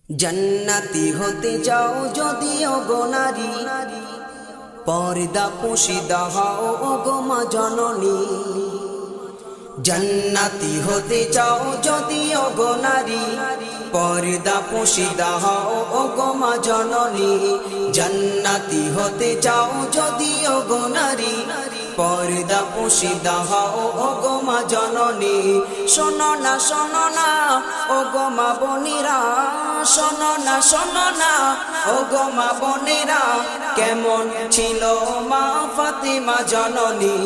জান্নাতি হতে যাও যদিও গো নারী, পর্দা পুশিদা হও গো মা জননী। জান্নাতি হতে যাও যদিও গো নারী, পর্দা পুশিদা হও গো মা জননী। জান্নাতি হতে যাও যদিও গো নারী, পর্দা পুশিদা হও গো মা জননী। শোনো না ও গো মা বোনেরা, শোনো না ও গো মা বোনেরা, কেমন ছিল মা ফাতেমা জননী।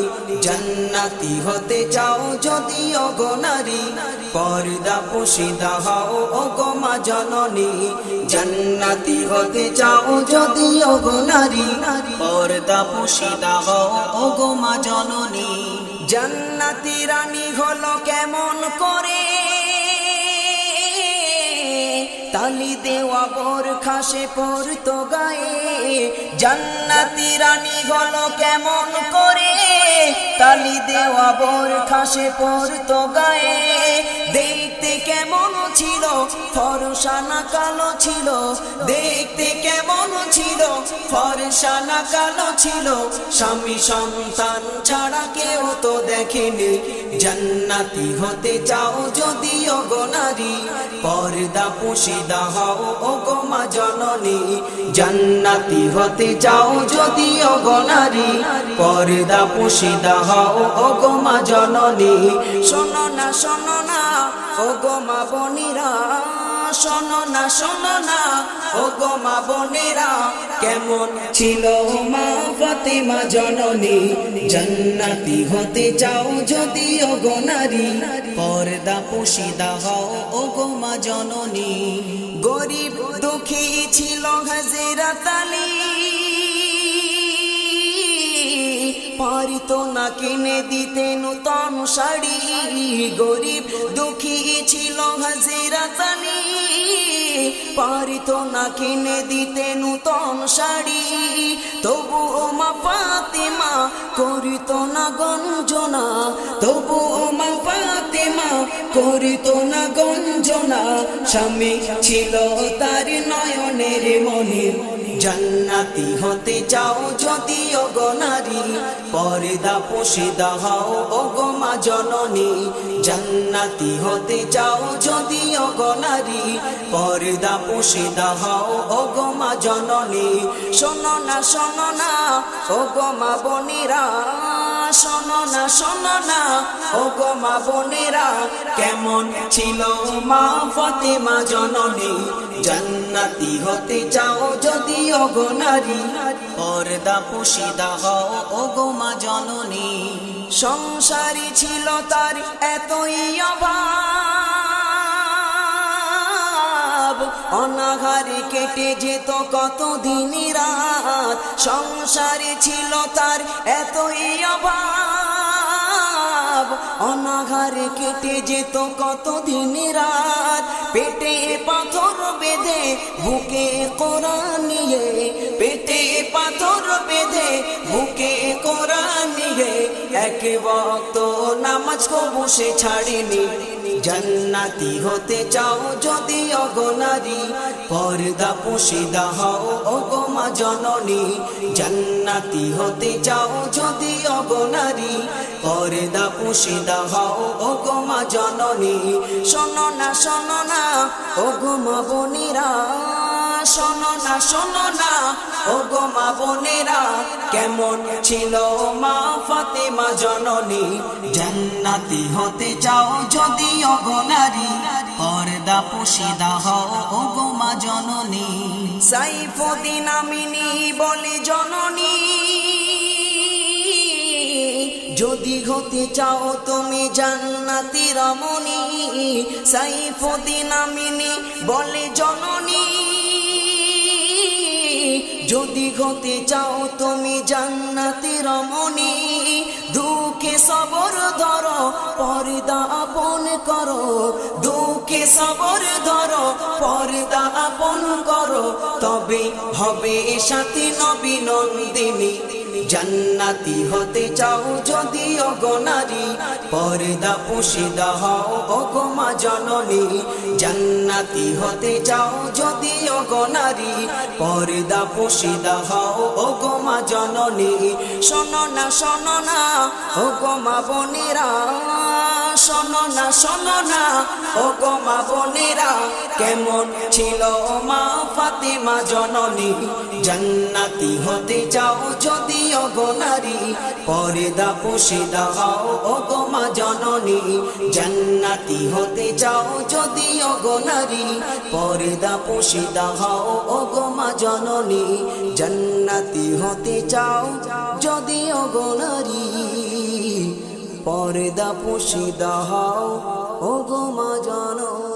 জান্নাতি হতে যাও যদিও গো নারী, পর্দা পুশিদা হও গো মা জননী। জান্নাতি হতে যাও যদিও গো নারী, পর্দা পুশিদা হও গো মা জননী। জান্নাতি রানী হলো কেমন করে, তালি দেওয়া বোরখা সে পরতো গায়ে। জান্নাতি রানী হলো কেমন করে, তালি দেওয়া বোরখা সে পরতো গায়ে। দেখতে কেমন ছিল, ফর্সা না কালো ছিল, দেখতে কেমন ছিল, ফর্সা না কালো ছিল। স্বামী সন্তান ছাড়া কেউ তো দেখেনি। জান্নাতি হতে চাও যদিও গো নারী, পর্দা পুশিদা হও গো মা জননী। জান্নাতি হতে চাও যদিও গো নারী, পর্দা পুশিদা হও গো মা জননী। শোনো না ও গো মা বোনেরা, শোনো না ও গো মা বোনেরা, কেমন ছিল মা ফাতেমা জননী। জান্নাতি হতে চাও যদিও গো নারী, পর্দা পুশিদা হও গো মা জননী। গরিব দুঃখী ছিল হযরত আলী, পারিত না কিনে দিতে নূতন শাড়ি। গরিব দুঃখী ছিল হযরত আলী, পারিত না কিনে দিতে নূতন শাড়ি। তবু মা ফাতেমা করিত না গঞ্জনা, তবু মা ফাতেমা করিত না গঞ্জনা। স্বামী ছিল তার নয়নের মনি। জান্নাতি হতে চাও যদিও গো নারী, পর্দা পুশিদা হও গো মা জননী। জান্নাতি হতে চাও যদিও গো নারী, পর্দা পুশিদা হও গো মা জননী। শোনো না ও গো মা বোনেরা, শোনো না ও গো মা বোনেরা, কেমন ছিল মা ফাতেমা জননী। জান্নাতি হতে চাও যদিও গো নারী, পর্দা পুশিদা হও গো মা জননী। সংসারী ছিল তার এতই অভাব, অনাহারে কেটে যেত কত দিন রাত। সংসারে ছিল তার এতই অভাব, অনাহারে কেটে যেত কত দিন রাত। পেটে পাথর বেঁধে বুকে কোরআন নিয়ে, পেটে পাথর বেঁধে বুকে কোরআন নিয়ে, এক ওয়াক্ত নামাজ কবু সে ছাড়েনি। জান্নাতি হতে চাও যদিও গো নারী, পর্দা পুশিদা হও গো মা জননী। জান্নাতি হতে চাও যদিও গো নারী, পর্দা পুশিদা হও গো মা জননী। শোনো না ও গো মা বোনেরা, শোনো না ও গো মা বোনেরা, কেমন ছিল মা ফাতেমা জননী। জান্নাতি হতে চাও যদিও গো নারী, পর্দা পুশিদা হও গো মা জননী। সাইফুদ্দিন আমিনী বলে জননী, যদি হতে চাও তুমি জান্নাতি রমণী। সাইফুদ্দিন আমিনী বলে জননী, যদি হতে চাও তুমি জান্নাতি রমণী। দুঃখে সবর ধরো, পর্দা আপন করো, দুঃখে সবর ধরো, পর্দা আপন করো, তবে হবে সাথী নবী নন্দিনী। জান্নাতি হতে চাও যদি ওগো নারী পর্দা পুশিদা হও ওগো মা জননী জান্নাতি হতে চাও যদি ওগো নারী পর্দা পুশিদা হও ওগো মা জননী শোনো না ওগো মা বোনেরা শোনো না ওগো মা বোনেরা কেমন ছিল মা ফাতেমা জননী জান্নাতি হতে চাও যদি ওগো নারী পর্দা পুশিদা হও ওগো মা জননী জান্নাতি হতে চাও যদি ওগো নারী পর্দা পুশিদা হও ওগো মা জননী জান্নাতি হতে চাও যদি ওগো নারী পর্দা পুশিদা হও ওগো মা জননী।